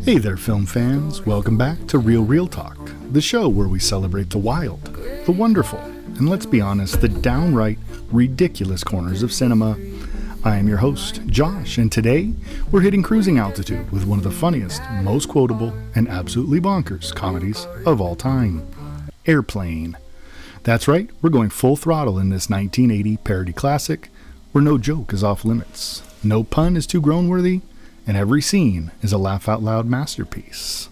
Hey there, film fans. Welcome back to Real Talk, the show where we celebrate the wild, the wonderful, and let's be honest, the downright ridiculous corners of cinema. I am your host, Josh, and today we're hitting cruising altitude with one of the funniest, most quotable, and absolutely bonkers comedies of all time, Airplane. That's right, we're going full throttle in this 1980 parody classic where no joke is off limits, no pun is too groan-worthy, and every scene is a laugh-out-loud masterpiece.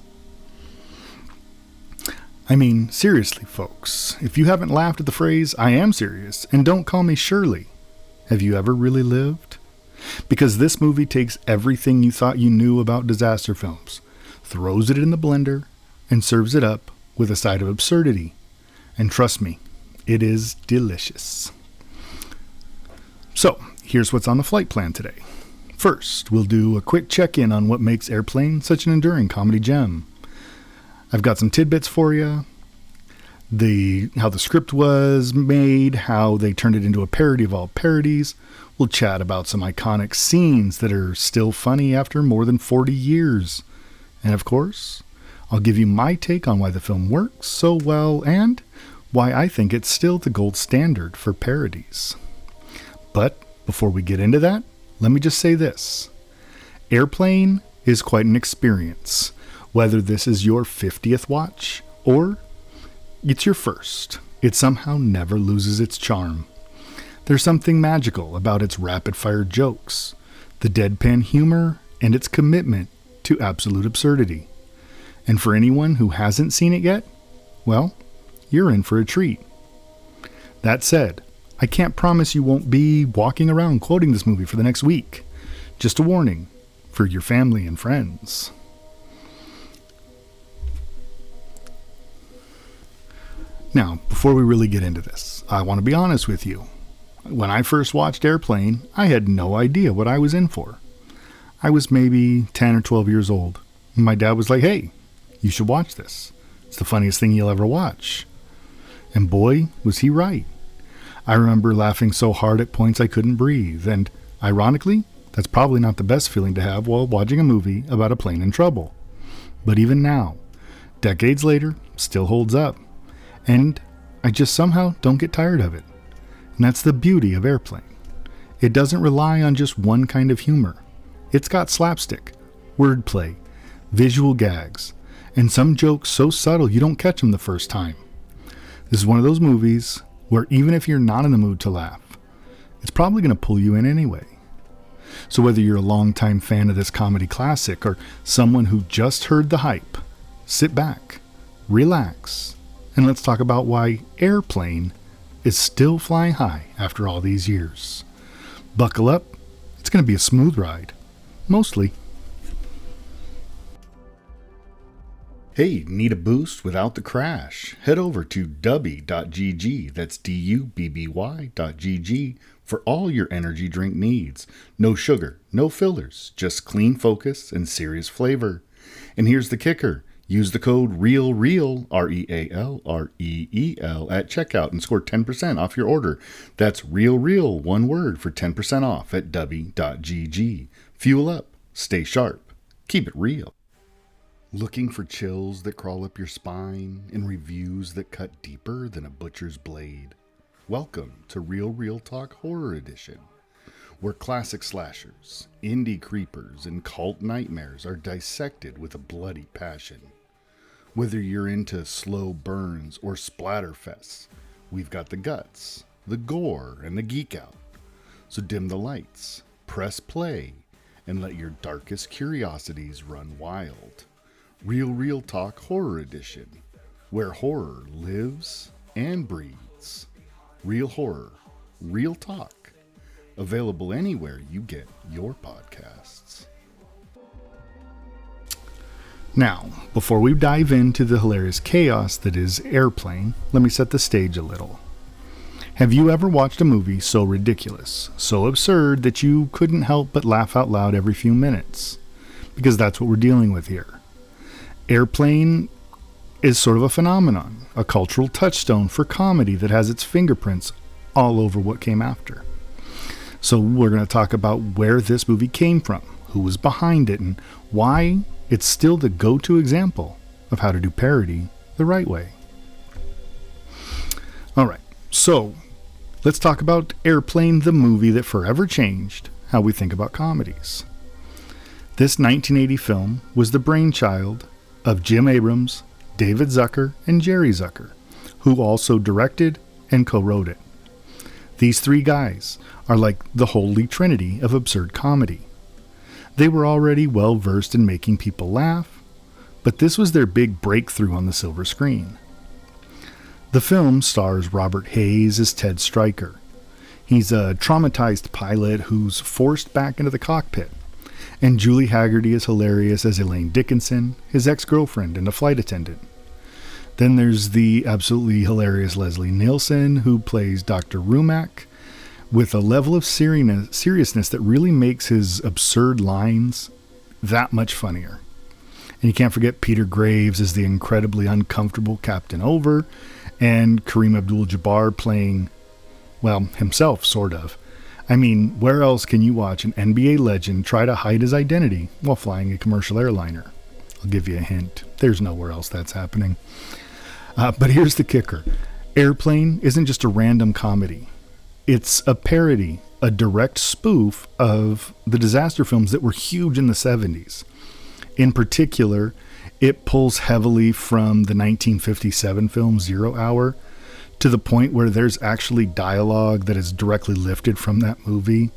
I mean, seriously, folks, if you haven't laughed at the phrase, "I am serious, and don't call me Shirley," have you ever really lived? Because this movie takes everything you thought you knew about disaster films, throws it in the blender, and serves it up with a side of absurdity. And trust me, it is delicious. So, here's what's on the flight plan today. First, we'll do a quick check-in on what makes Airplane such an enduring comedy gem. I've got some tidbits for you. How the script was made, how they turned it into a parody of all parodies. We'll chat about some iconic scenes that are still funny after more than 40 years. And of course, I'll give you my take on why the film works so well and why I think it's still the gold standard for parodies. But before we get into that, let me just say this. Airplane is quite an experience, whether this is your 50th watch or it's your first. It somehow never loses its charm. There's something magical about its rapid-fire jokes, the deadpan humor, and its commitment to absolute absurdity. And for anyone who hasn't seen it yet, well, you're in for a treat. That said, I can't promise you won't be walking around quoting this movie for the next week. Just a warning for your family and friends. Now, before we really get into this, I want to be honest with you. When I first watched Airplane, I had no idea what I was in for. I was maybe 10 or 12 years old. My dad was like, "Hey, you should watch this. It's the funniest thing you'll ever watch." And boy, was he right. I remember laughing so hard at points I couldn't breathe, and ironically, that's probably not the best feeling to have while watching a movie about a plane in trouble. But even now, decades later, still holds up. And I just somehow don't get tired of it. And that's the beauty of Airplane. It doesn't rely on just one kind of humor. It's got slapstick, wordplay, visual gags, and some jokes so subtle you don't catch them the first time. This is one of those movies where even if you're not in the mood to laugh, it's probably going to pull you in anyway. So whether you're a longtime fan of this comedy classic or someone who just heard the hype, sit back, relax, and let's talk about why Airplane is still flying high after all these years. Buckle up, it's going to be a smooth ride. Mostly. Hey, need a boost without the crash? Head over to dubby.gg, that's dubby.gg, for all your energy drink needs. No sugar, no fillers, just clean focus and serious flavor. And here's the kicker. Use the code REALREAL, REALREEL, at checkout and score 10% off your order. That's REALREAL, one word, for 10% off at dubby.gg. Fuel up, stay sharp, keep it real. Looking for chills that crawl up your spine and reviews that cut deeper than a butcher's blade? Welcome to Real Talk Horror Edition, where classic slashers, indie creepers, and cult nightmares are dissected with a bloody passion. Whether you're into slow burns or splatterfests, we've got the guts, the gore, and the geek out. So dim the lights, press play, and let your darkest curiosities run wild. Real Talk Horror Edition, where horror lives and breathes. Real horror, real talk. Available anywhere you get your podcasts. Now, before we dive into the hilarious chaos that is Airplane, let me set the stage a little. Have you ever watched a movie so ridiculous, so absurd that you couldn't help but laugh out loud every few minutes? Because that's what we're dealing with here. Airplane is sort of a phenomenon, a cultural touchstone for comedy that has its fingerprints all over what came after. So we're going to talk about where this movie came from, who was behind it, and why it's still the go-to example of how to do parody the right way. Alright, so let's talk about Airplane, the movie that forever changed how we think about comedies. This 1980 film was the brainchild of Jim Abrams, David Zucker, and Jerry Zucker, who also directed and co-wrote it. These three guys are like the holy trinity of absurd comedy. They were already well versed in making people laugh, but this was their big breakthrough on the silver screen. The film stars Robert Hayes as Ted Stryker. He's a traumatized pilot who's forced back into the cockpit, and Julie Hagerty is hilarious as Elaine Dickinson, his ex-girlfriend and a flight attendant. Then there's the absolutely hilarious Leslie Nielsen, who plays Dr. Rumack, with a level of seriousness that really makes his absurd lines that much funnier. And you can't forget Peter Graves as the incredibly uncomfortable Captain Over, and Kareem Abdul-Jabbar playing, well, himself, sort of. I mean, where else can you watch an NBA legend try to hide his identity while flying a commercial airliner? I'll give you a hint. There's nowhere else that's happening. But here's the kicker. Airplane isn't just a random comedy. It's a parody, a direct spoof of the disaster films that were huge in the 70s. In particular, it pulls heavily from the 1957 film 0 Hour, to the point where there's actually dialogue that is directly lifted from that movie.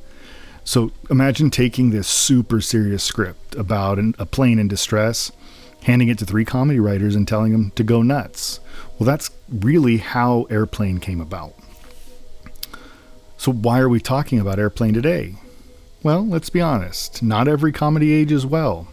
So imagine taking this super serious script about a plane in distress, handing it to three comedy writers and telling them to go nuts. Well, that's really how Airplane came about. So why are we talking about Airplane today? Well, let's be honest, not every comedy ages well.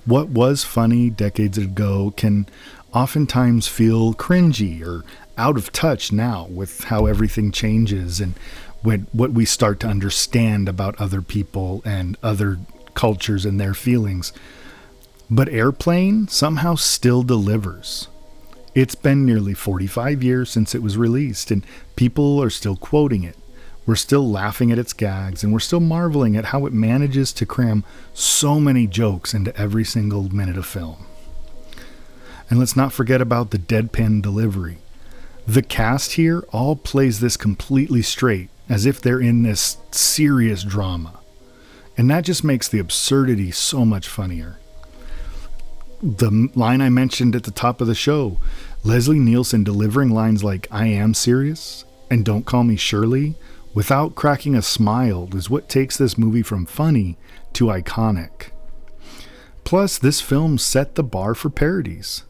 What was funny decades ago can oftentimes feel cringy or out of touch now with how everything changes and what we start to understand about other people and other cultures and their feelings. But Airplane somehow still delivers. It's been nearly 45 years since it was released, and people are still quoting it. We're still laughing at its gags, and we're still marveling at how it manages to cram so many jokes into every single minute of film. And let's not forget about the deadpan delivery. The cast here all plays this completely straight, as if they're in this serious drama. And that just makes the absurdity so much funnier. The line I mentioned at the top of the show, Leslie Nielsen delivering lines like "I am serious" and "Don't call me Shirley" without cracking a smile, is what takes this movie from funny to iconic. Plus, this film set the bar for parodies.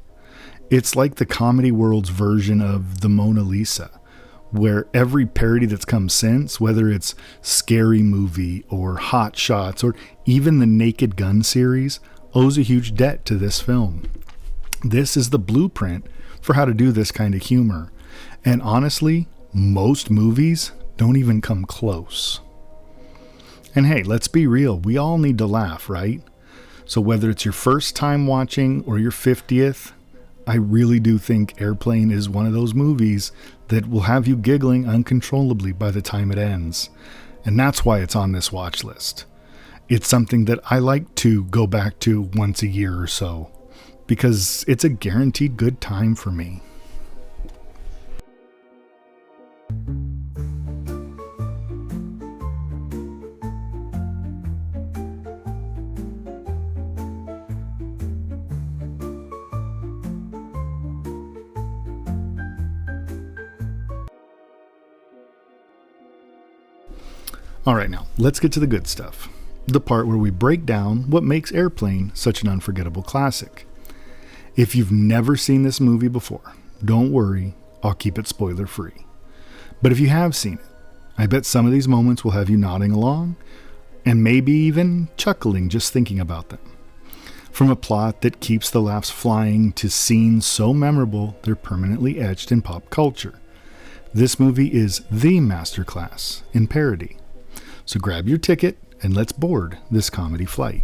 It's like the comedy world's version of the Mona Lisa, where every parody that's come since, whether it's Scary Movie or Hot Shots or even the Naked Gun series, owes a huge debt to this film. This is the blueprint for how to do this kind of humor. And honestly, most movies don't even come close. And hey, let's be real, we all need to laugh, right? So whether it's your first time watching or your 50th, I really do think Airplane is one of those movies that will have you giggling uncontrollably by the time it ends. And that's why it's on this watch list. It's something that I like to go back to once a year or so, because it's a guaranteed good time for me. Alright, now let's get to the good stuff. The part where we break down what makes Airplane such an unforgettable classic. If you've never seen this movie before, don't worry, I'll keep it spoiler free. But if you have seen it, I bet some of these moments will have you nodding along and maybe even chuckling just thinking about them. From a plot that keeps the laughs flying to scenes so memorable they're permanently etched in pop culture. This movie is the masterclass in parody. So grab your ticket and let's board this comedy flight.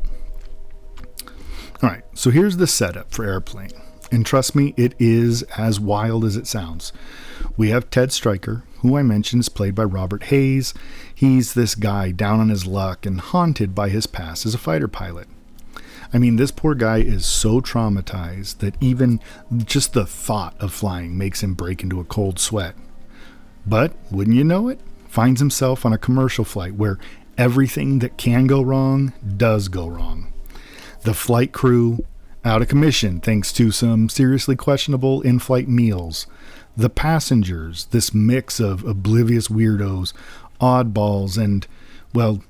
Alright, so here's the setup for Airplane. And trust me, it is as wild as it sounds. We have Ted Stryker, who I mentioned is played by Robert Hayes. He's this guy down on his luck and haunted by his past as a fighter pilot. I mean, this poor guy is so traumatized that even just the thought of flying makes him break into a cold sweat. But, wouldn't you know it, finds himself on a commercial flight where everything that can go wrong does go wrong. The flight crew, out of commission thanks to some seriously questionable in-flight meals. The passengers, this mix of oblivious weirdos, oddballs, and, well,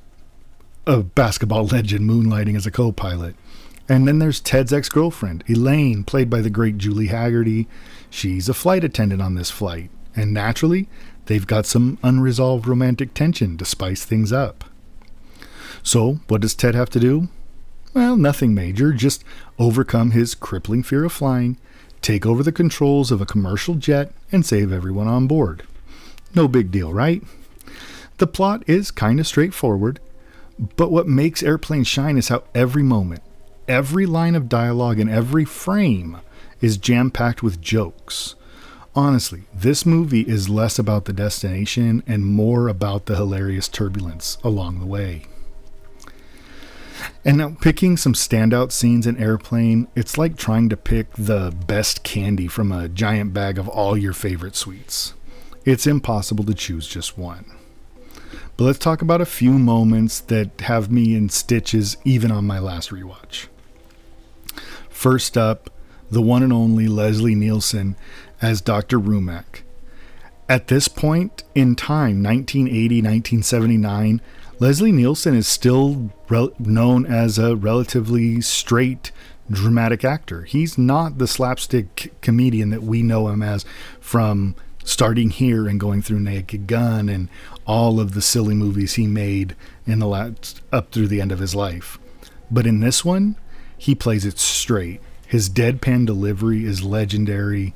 a basketball legend moonlighting as a co-pilot. And then there's Ted's ex-girlfriend, Elaine, played by the great Julie Hagerty. She's a flight attendant on this flight. And naturally, they've got some unresolved romantic tension to spice things up. So, what does Ted have to do? Well, nothing major, just overcome his crippling fear of flying, take over the controls of a commercial jet, and save everyone on board. No big deal, right? The plot is kind of straightforward, but what makes Airplane shine is how every moment, every line of dialogue, and every frame is jam-packed with jokes. Honestly, this movie is less about the destination and more about the hilarious turbulence along the way. And now, picking some standout scenes in Airplane, it's like trying to pick the best candy from a giant bag of all your favorite sweets. It's impossible to choose just one. But let's talk about a few moments that have me in stitches even on my last rewatch. First up, the one and only Leslie Nielsen as Dr. Rumack. At this point in time, 1980, 1979, Leslie Nielsen is still known as a relatively straight, dramatic actor. He's not the slapstick comedian that we know him as from starting here and going through Naked Gun and all of the silly movies he made in the up through the end of his life. But in this one, he plays it straight. His deadpan delivery is legendary.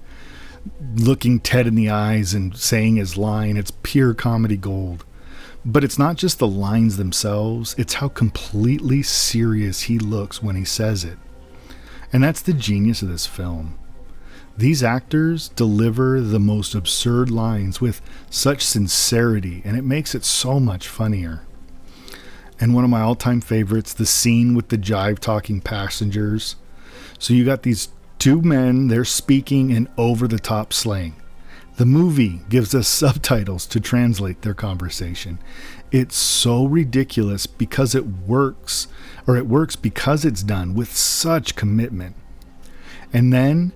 Looking Ted in the eyes and saying his line, it's pure comedy gold. But it's not just the lines themselves, it's how completely serious he looks when he says it. And that's the genius of this film. These actors deliver the most absurd lines with such sincerity, and it makes it so much funnier. And one of my all-time favorites, the scene with the jive-talking passengers. So you got these two men, they're speaking in over-the-top slang. The movie gives us subtitles to translate their conversation. It's so ridiculous because it works, or it works because it's done with such commitment. And then,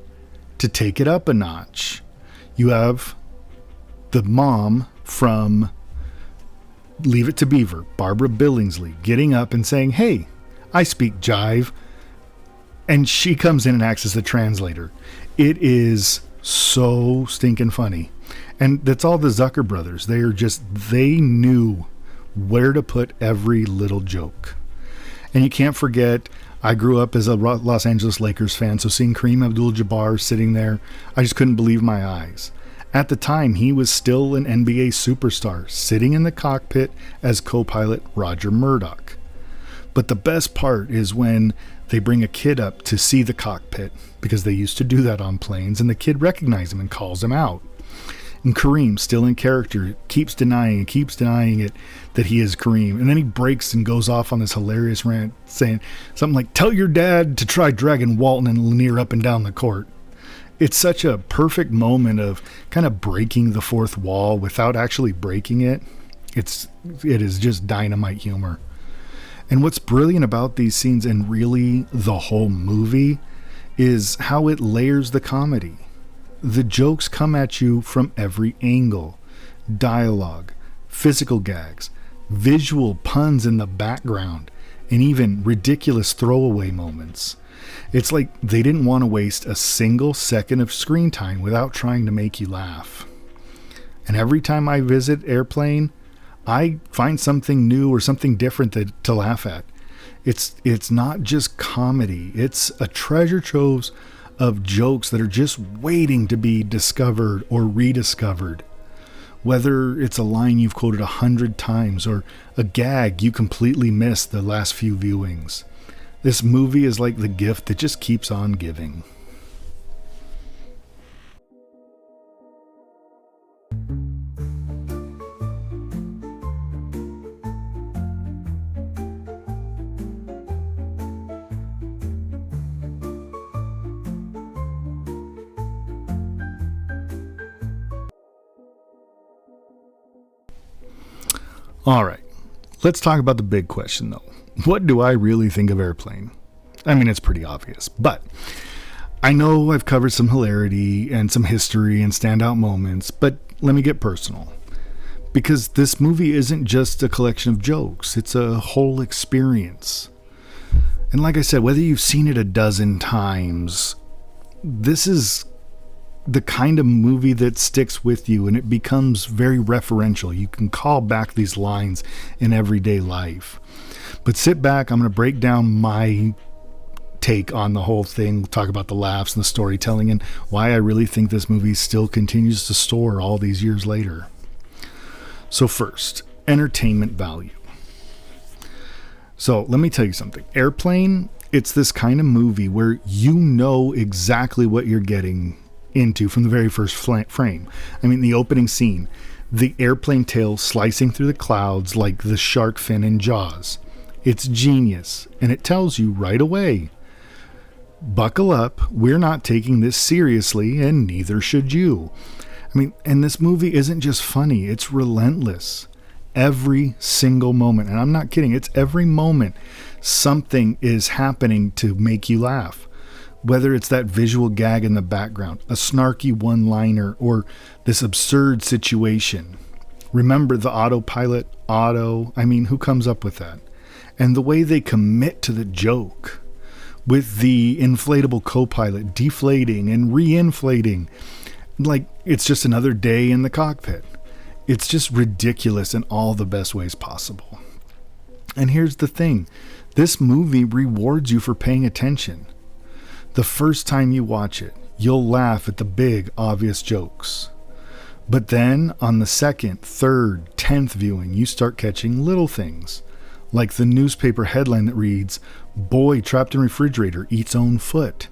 to take it up a notch, you have the mom from Leave It to Beaver, Barbara Billingsley, getting up and saying, "Hey, I speak jive." And she comes in and acts as the translator. It is so stinking funny. And that's all the Zucker brothers. They knew where to put every little joke. And you can't forget, I grew up as a Los Angeles Lakers fan, so seeing Kareem Abdul-Jabbar sitting there, I just couldn't believe my eyes. At the time, he was still an NBA superstar, sitting in the cockpit as co-pilot Roger Murdoch. But the best part is when they bring a kid up to see the cockpit, because they used to do that on planes, and the kid recognizes him and calls him out. And Kareem, still in character, keeps denying it that he is Kareem. And then he breaks and goes off on this hilarious rant saying something like, "Tell your dad to try dragging Walton and Lanier up and down the court." It's such a perfect moment of kind of breaking the fourth wall without actually breaking it. It is just dynamite humor. And what's brilliant about these scenes, and really the whole movie, is how it layers the comedy. The jokes come at you from every angle. Dialogue, physical gags, visual puns in the background, and even ridiculous throwaway moments. It's like they didn't want to waste a single second of screen time without trying to make you laugh. And every time I visit Airplane, I find something new or something different to laugh at. It's not just comedy. It's a treasure trove of jokes that are just waiting to be discovered or rediscovered. Whether it's a line you've quoted 100 times or a gag you completely missed the last few viewings. This movie is like the gift that just keeps on giving. All right, let's talk about the big question though. What do I really think of Airplane? I mean, it's pretty obvious, but I know I've covered some hilarity and some history and standout moments, but let me get personal. Because this movie isn't just a collection of jokes, it's a whole experience. And like I said, whether you've seen it a dozen times, this is the kind of movie that sticks with you and it becomes very referential. You can call back these lines in everyday life. But sit back, I'm going to break down my take on the whole thing, talk about the laughs and the storytelling and why I really think this movie still continues to soar all these years later. So first, entertainment value. So let me tell you something. Airplane, it's this kind of movie where you know exactly what you're getting into from the very first frame. I mean, the opening scene, the airplane tail slicing through the clouds like the shark fin in Jaws. It's genius, and it tells you right away, buckle up, we're not taking this seriously, and neither should you. I mean, and this movie isn't just funny, it's relentless. Every single moment, and I'm not kidding, it's every moment something is happening to make you laugh. Whether it's that visual gag in the background, a snarky one-liner, or this absurd situation. Remember the autopilot, who comes up with that? And the way they commit to the joke, with the inflatable co-pilot deflating and re-inflating, like it's just another day in the cockpit. It's just ridiculous in all the best ways possible. And here's the thing, this movie rewards you for paying attention. The first time you watch it, you'll laugh at the big, obvious jokes. But then on the second, third, 10th viewing, you start catching little things, like the newspaper headline that reads, "Boy trapped in refrigerator eats own foot."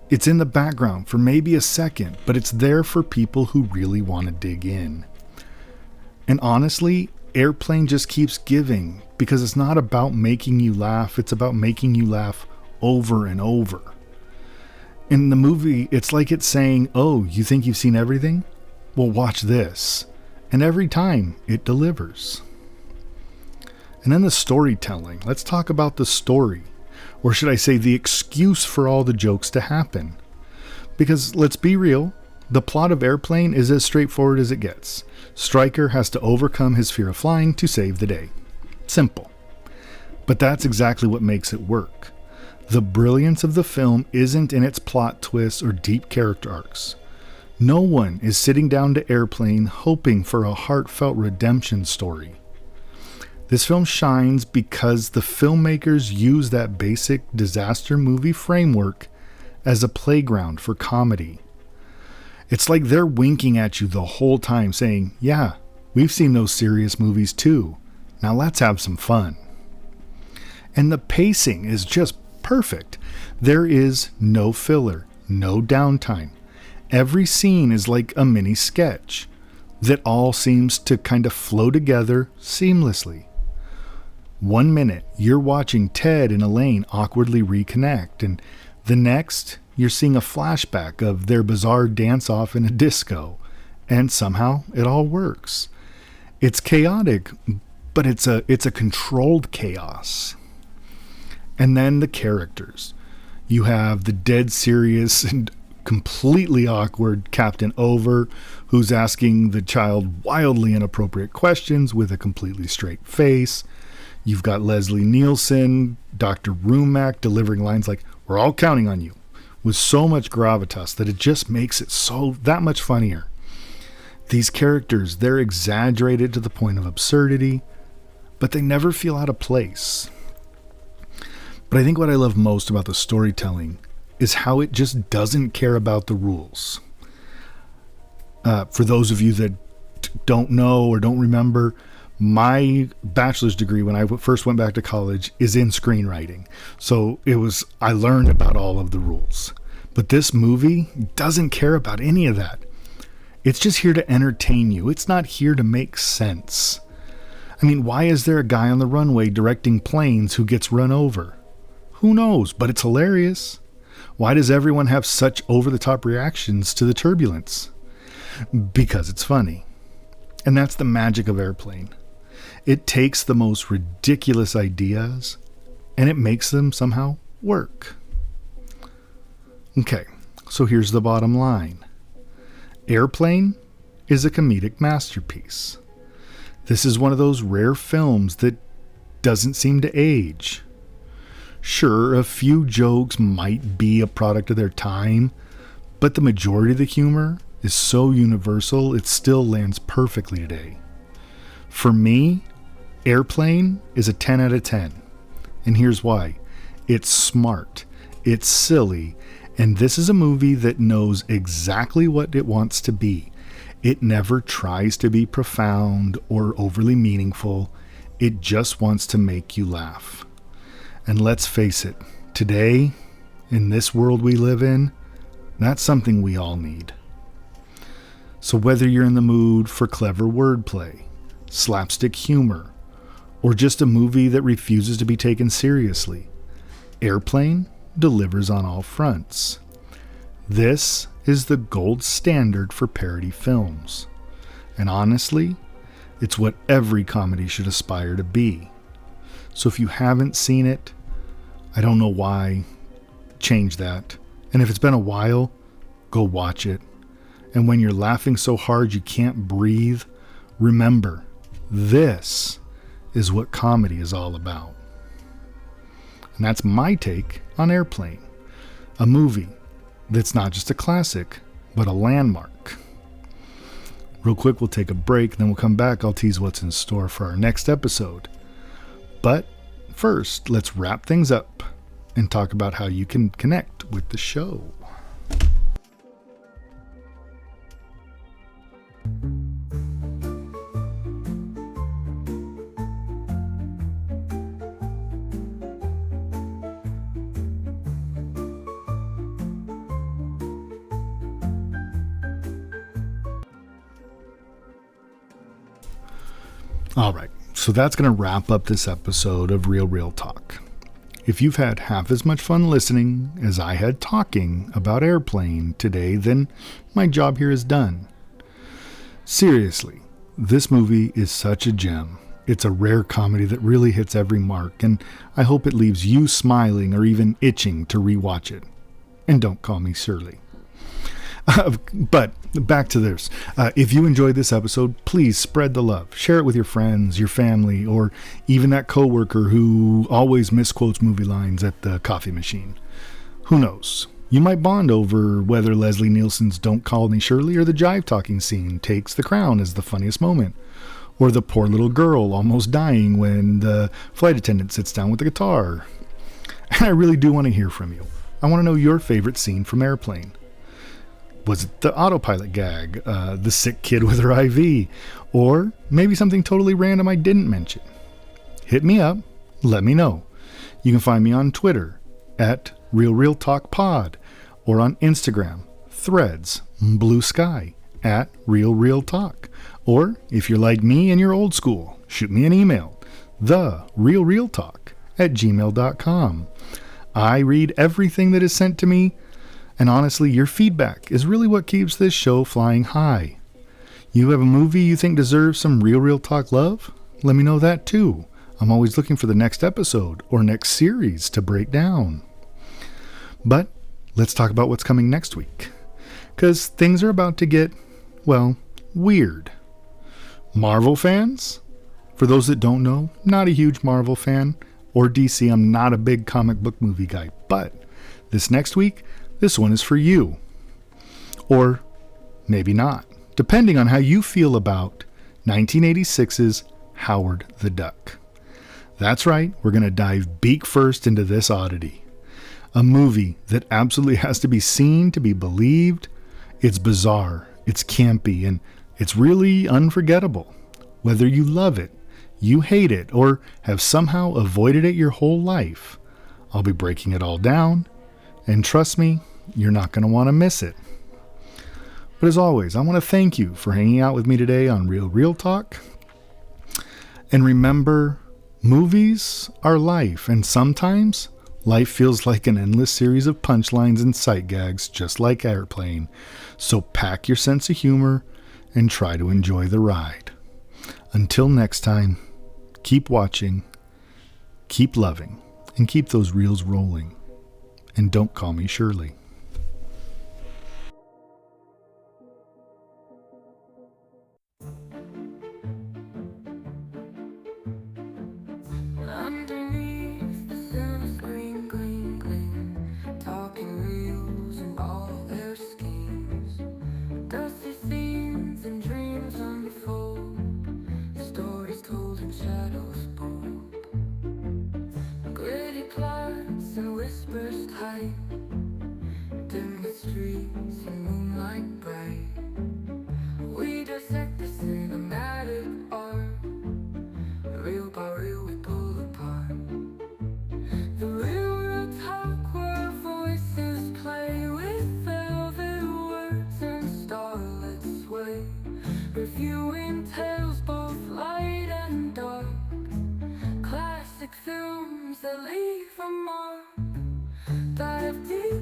It's in the background for maybe a second, but it's there for people who really want to dig in. And honestly, Airplane just keeps giving, because it's not about making you laugh, it's about making you laugh over and over. In the movie, it's like it's saying, oh, you think you've seen everything? Well, watch this. And every time, it delivers. And then the storytelling. Let's talk about the story. Or should I say the excuse for all the jokes to happen. Because let's be real, the plot of Airplane is as straightforward as it gets. Stryker has to overcome his fear of flying to save the day. Simple. But that's exactly what makes it work. The brilliance of the film isn't in its plot twists or deep character arcs. No one is sitting down to Airplane hoping for a heartfelt redemption story. This film shines because the filmmakers use that basic disaster movie framework as a playground for comedy. It's like they're winking at you the whole time saying, yeah, we've seen those serious movies too. Now let's have some fun. And the pacing is just perfect. There is no filler, no downtime. Every scene is like a mini sketch that all seems to kind of flow together seamlessly. 1 minute, you're watching Ted and Elaine awkwardly reconnect, and the next, you're seeing a flashback of their bizarre dance-off in a disco, and somehow it all works. It's chaotic, but it's a controlled chaos. And then the characters. You have the dead serious and completely awkward Captain Over, who's asking the child wildly inappropriate questions with a completely straight face. You've got Leslie Nielsen, Dr. Rumack delivering lines like, "We're all counting on you," with so much gravitas that it just makes it so that much funnier. These characters, they're exaggerated to the point of absurdity, but they never feel out of place. But I think what I love most about the storytelling is how it just doesn't care about the rules. For those of you that don't know or don't remember, my bachelor's degree when I first went back to college is in screenwriting. So I learned about all of the rules. But this movie doesn't care about any of that. It's just here to entertain you. It's not here to make sense. I mean, why is there a guy on the runway directing planes who gets run over? Who knows, but it's hilarious. Why does everyone have such over-the-top reactions to the turbulence? Because it's funny. And that's the magic of Airplane. It takes the most ridiculous ideas and it makes them somehow work. Okay, so here's the bottom line. Airplane is a comedic masterpiece. This is one of those rare films that doesn't seem to age. Sure, a few jokes might be a product of their time, but the majority of the humor is so universal it still lands perfectly today. For me, Airplane is a 10 out of 10. And here's why. It's smart, it's silly, and this is a movie that knows exactly what it wants to be. It never tries to be profound or overly meaningful. It just wants to make you laugh. And let's face it, today, in this world we live in, that's something we all need. So whether you're in the mood for clever wordplay, slapstick humor, or just a movie that refuses to be taken seriously, Airplane delivers on all fronts. This is the gold standard for parody films. And honestly, it's what every comedy should aspire to be. So if you haven't seen it, I don't know why, change that. And if it's been a while, go watch it. And when you're laughing so hard you can't breathe, remember, this is what comedy is all about. And that's my take on Airplane, a movie that's not just a classic, but a landmark. Real quick, we'll take a break, then we'll come back. I'll tease what's in store for our next episode. But first, let's wrap things up and talk about how you can connect with the show. All right, so that's going to wrap up this episode of Real Talk. If you've had half as much fun listening as I had talking about Airplane today, then my job here is done. Seriously, this movie is such a gem. It's a rare comedy that really hits every mark, and I hope it leaves you smiling or even itching to rewatch it. And don't call me Shirley. But back to this. If you enjoyed this episode, please spread the love. Share it with your friends, your family, or even that coworker who always misquotes movie lines at the coffee machine. Who knows? You might bond over whether Leslie Nielsen's Don't Call Me Shirley or the jive talking scene takes the crown as the funniest moment. Or the poor little girl almost dying when the flight attendant sits down with the guitar. And I really do want to hear from you. I want to know your favorite scene from Airplane. Was it the autopilot gag, the sick kid with her IV, or maybe something totally random I didn't mention? Hit me up, let me know. You can find me on Twitter at RealTalkPod, or on Instagram, Threads, Blue Sky at RealTalk. Or if you're like me and you're old school, shoot me an email, therealrealtalk@gmail.com. I read everything that is sent to me. And honestly, your feedback is really what keeps this show flying high. You have a movie you think deserves some real talk love? Let me know that too. I'm always looking for the next episode or next series to break down. But let's talk about what's coming next week. Because things are about to get, well, weird. Marvel fans? For those that don't know, not a huge Marvel fan. Or DC, I'm not a big comic book movie guy. But this next week, this one is for you. Or maybe not, depending on how you feel about 1986's Howard the Duck. That's right, we're going to dive beak first into this oddity. A movie that absolutely has to be seen to be believed. It's bizarre, it's campy, and it's really unforgettable. Whether you love it, you hate it, or have somehow avoided it your whole life, I'll be breaking it all down. And trust me, you're not going to want to miss it. But as always, I want to thank you for hanging out with me today on Real Talk. And remember, movies are life, and sometimes life feels like an endless series of punchlines and sight gags, just like Airplane. So pack your sense of humor and try to enjoy the ride. Until next time, Keep watching, keep loving, and keep those reels rolling. And don't call me Shirley. Underneath the sun's green, green, green, talking reels and all their schemes, dusty scenes and dreams unfold, stories told in shadows bold, gritty plots and whispers tight, dim the streets in moonlight bright. We dissect the cinematic art, reel by reel we pull apart. The real talk where voices play with velvet words and starlit sway, reviewing tales both light and dark, classic films that leave a mark, dive deep